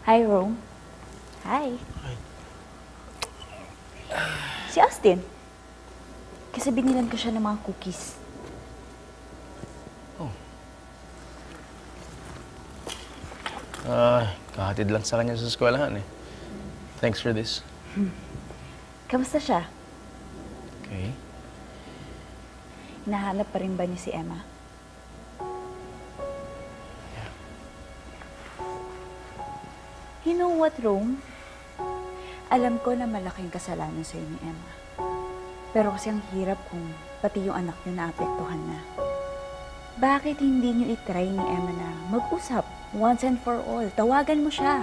Hi, Rome. Hi. Hi. Si Austin. Kasi binilan ko siya ng mga cookies. Oh. Kahatid lang sa kanya sa eskwelahan eh. Thanks for this. Kamusta siya? Okay. Nahanap pa rin ba niya si Emma? Yeah. You know what, Rome? Alam ko na malaking kasalanan sa'yo ni Emma. Pero kasi ang hirap kung pati yung anak niyo naapektuhan na. Bakit hindi niyo itry ni Emma na mag-usap once and for all? Tawagan mo siya.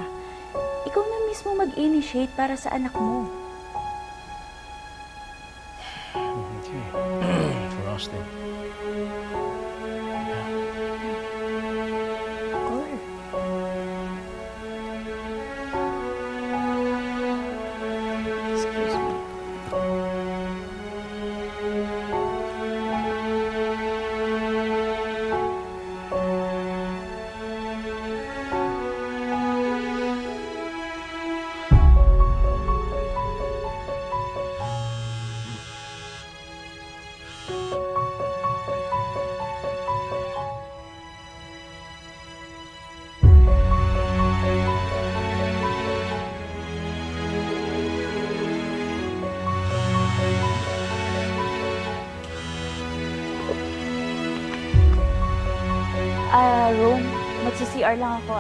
Ikaw na mismo mag-initiate para sa anak mo. Okay. For Austin. Call her. Excuse me. Rome, magsi-CR lang ako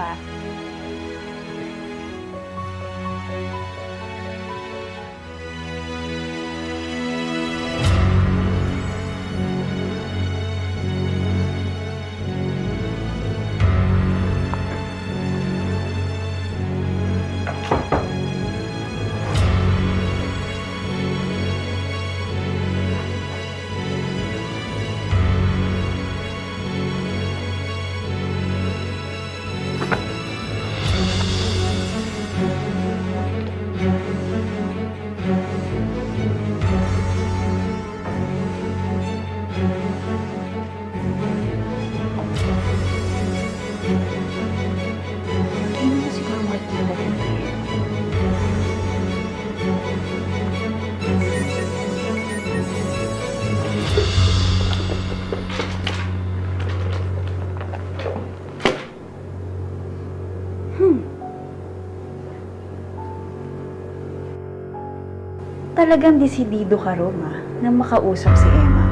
Hindi mo siguro makikita din. Talagang desidido ka, Roma, na makausap si Emma.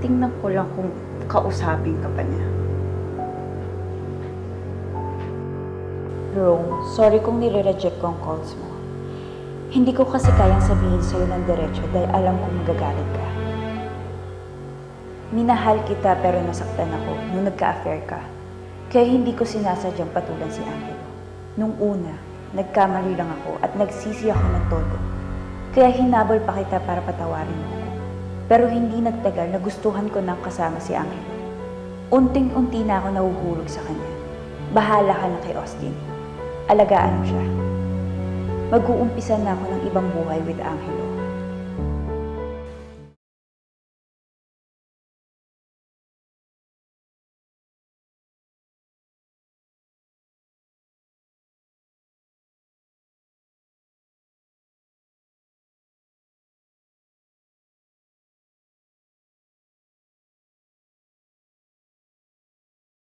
Tingnan ko lang kung kausapin ka pa niya. Rome, sorry kung nire-reject ko ang calls mo. Hindi ko kasi kayang sabihin sa'yo ng diretso dahil alam kong magagalit ka. Minahal kita pero nasaktan ako nung nagka-affair ka. Kaya hindi ko sinasadyang patulan si Angelo. Nung una, nagkamali lang ako at nagsisi ako ng todo. Kaya hinabol pa kita para patawarin mo ako. Pero hindi nagtagal na gustuhan ko nang kasama si Angelo. Unting-unti na ako nahuhulog sa kanya. Bahala ka na kay Austin. Alagaan mo siya. Mag-uumpisa na ako ng ibang buhay with Angelo.